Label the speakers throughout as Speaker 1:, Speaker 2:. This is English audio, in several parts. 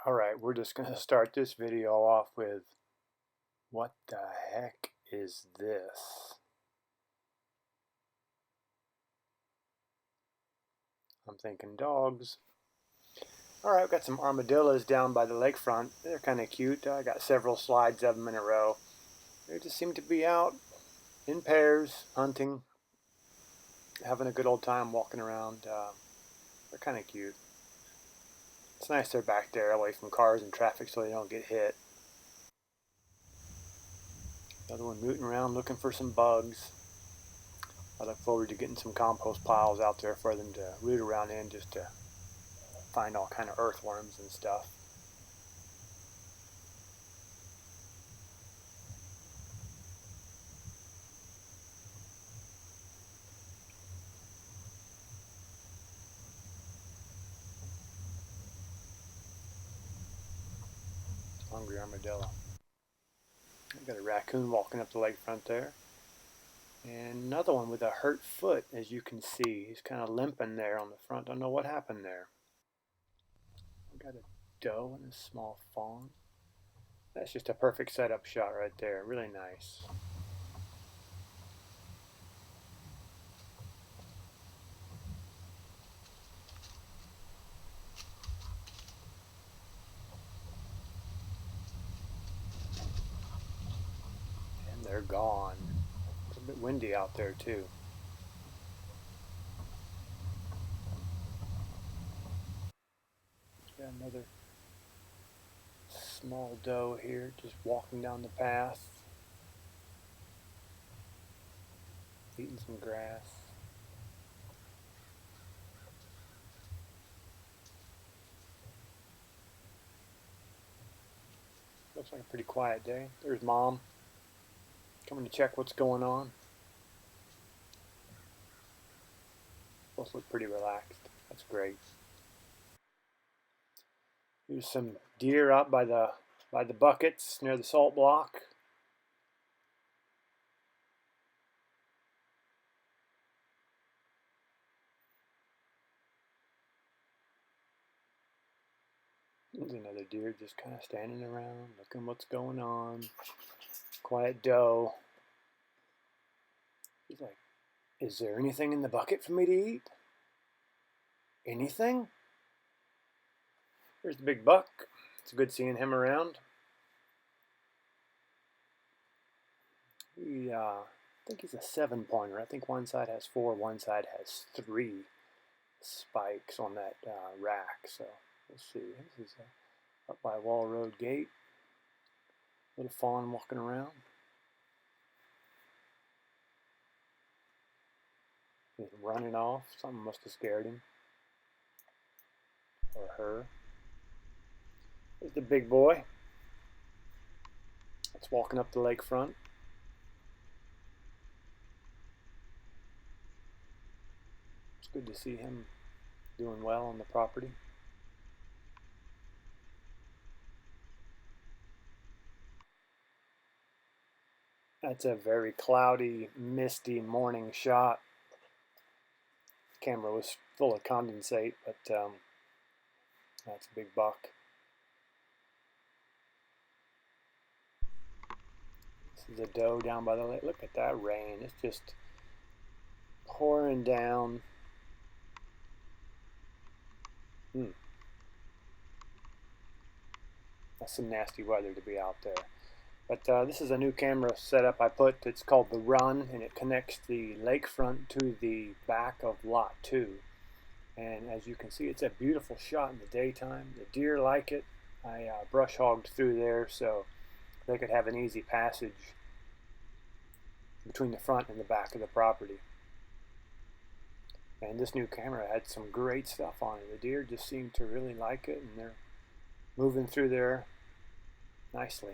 Speaker 1: Alright, we're just going to start this video off with, what the heck is this? I'm thinking dogs. Alright, I've got some armadillos down by the lakefront. They're kind of cute. I got several slides of them in a row. They just seem to be out in pairs, hunting, having a good old time walking around. They're kind of cute. It's nice they're back there away from cars and traffic so they don't get hit. Another one rooting around looking for some bugs. I look forward to getting some compost piles out there for them to root around in, just to find all kind of earthworms and stuff. Hungry armadillo. I've got a raccoon walking up the lakefront there. And another one with a hurt foot, as you can see. He's kind of limping there on the front. Don't know what happened there. I've got a doe and a small fawn. That's just a perfect setup shot right there. Really nice. And they're gone. It's a bit windy out there too. Got another small doe here just walking down the path, eating some grass. Looks like a pretty quiet day. There's Mom coming to check what's going on. Both look pretty relaxed. That's great. Here's some deer out by the buckets near the salt block. There's another deer just kind of standing around, looking what's going on. Quiet doe. He's like, is there anything in the bucket for me to eat? Anything? There's the big buck. It's good seeing him around. I think he's a 7-pointer. I think one side has 4, one side has 3 spikes on that rack. So we'll see. This is up by Wall Road Gate. Little fawn walking around. He's running off. Something must have scared him. Or her. There's the big boy. It's walking up the lakefront. It's good to see him doing well on the property. That's a very cloudy, misty morning shot. The camera was full of condensate, but that's a big buck. This is a doe down by the lake. Look at that rain. It's just pouring down. That's some nasty weather to be out there. But this is a new camera setup I put. It's called the Run, and it connects the lakefront to the back of Lot 2. And as you can see, it's a beautiful shot in the daytime. The deer like it. I brush hogged through there so they could have an easy passage between the front and the back of the property. And this new camera had some great stuff on it. The deer just seem to really like it, and they're moving through there nicely.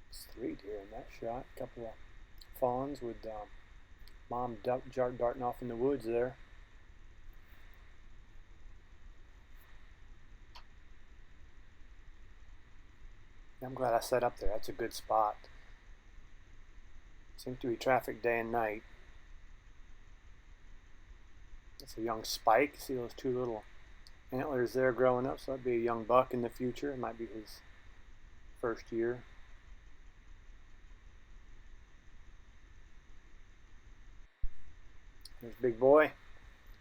Speaker 1: It's 3 deer in that shot. A couple of fawns with Mom darting off in the woods there. I'm glad I set up there. That's a good spot. Seems to be traffic day and night. That's a young spike. See those two little antlers there growing up? So that'd be a young buck in the future. It might be his first year. There's Big Boy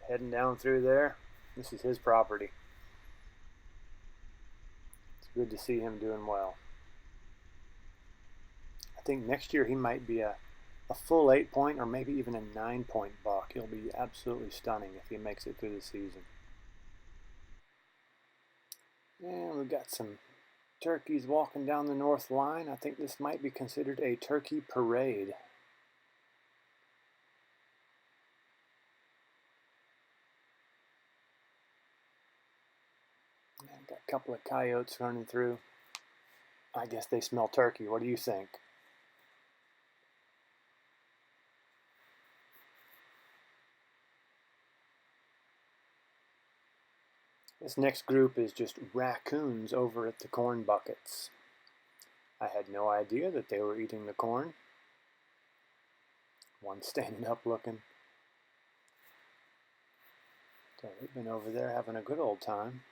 Speaker 1: heading down through there. This is his property. It's good to see him doing well. I think next year he might be a full 8-point or maybe even a 9-point buck. He'll be absolutely stunning if he makes it through the season. And we've got some turkeys walking down the north line. I think this might be considered a turkey parade. I've got a couple of coyotes running through. I guess they smell turkey. What do you think? This next group is just raccoons over at the corn buckets. I had no idea that they were eating the corn. One standing up looking. So they've been over there having a good old time.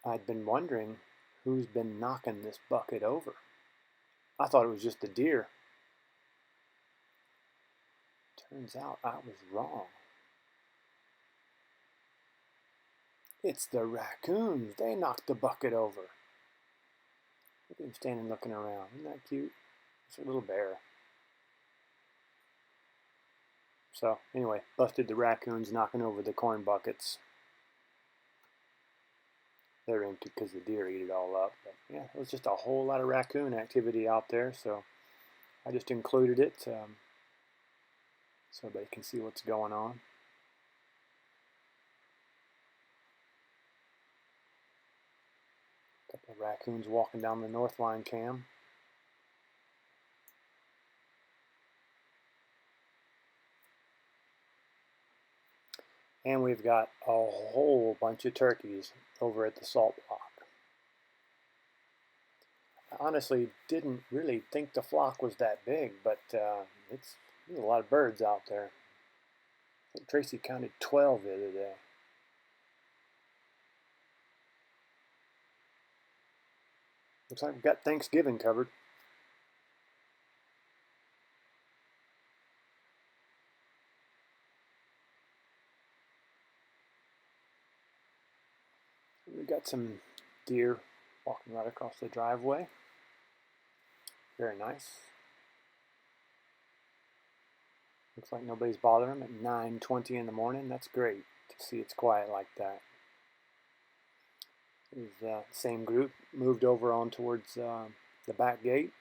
Speaker 1: I'd been wondering who's been knocking this bucket over. I thought it was just the deer. Turns out I was wrong. It's the raccoons. They knocked the bucket over. Look at him standing looking around. Isn't that cute? It's a little bear. So anyway, busted the raccoons knocking over the corn buckets. They're empty because the deer eat it all up. But yeah, it was just a whole lot of raccoon activity out there. So I just included it so everybody can see what's going on. A couple of raccoons walking down the north line cam. And we've got a whole bunch of turkeys over at the salt block. I honestly didn't really think the flock was that big, but there's a lot of birds out there. I think Tracy counted 12 the other day. Looks like we've got Thanksgiving covered. We've got some deer walking right across the driveway. Very nice. Looks like nobody's bothering them at 9:20 in the morning. That's great to see it's quiet like that. The same group moved over on towards the back gate.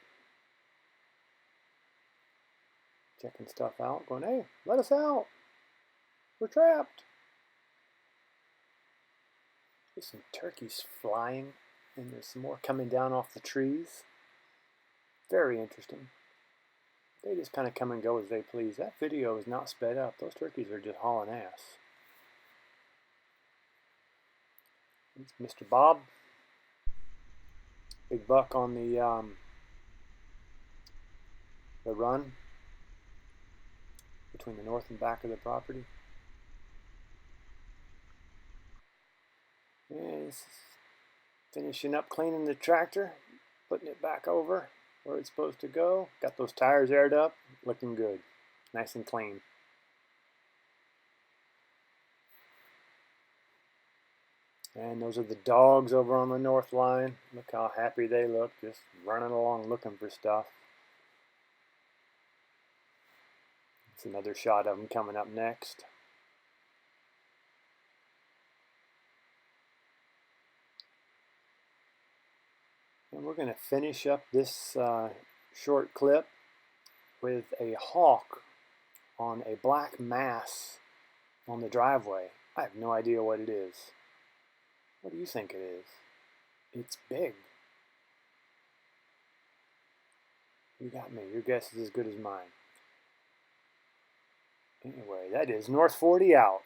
Speaker 1: Checking stuff out, going, hey, let us out. We're trapped. There's some turkeys flying, and there's some more coming down off the trees. Very interesting. They just kind of come and go as they please. That video is not sped up. Those turkeys are just hauling ass. It's Mr. Bob. Big buck on the run between the north and back of the property. And he's finishing up cleaning the tractor, putting it back over where it's supposed to go. Got those tires aired up, looking good. Nice and clean. And those are the dogs over on the north line. Look how happy they look, just running along looking for stuff. It's another shot of them coming up next. And we're going to finish up this short clip with a hawk on a black mass on the driveway. I have no idea what it is. What do you think it is? It's big. You got me. Your guess is as good as mine. Anyway, that is North 40 out.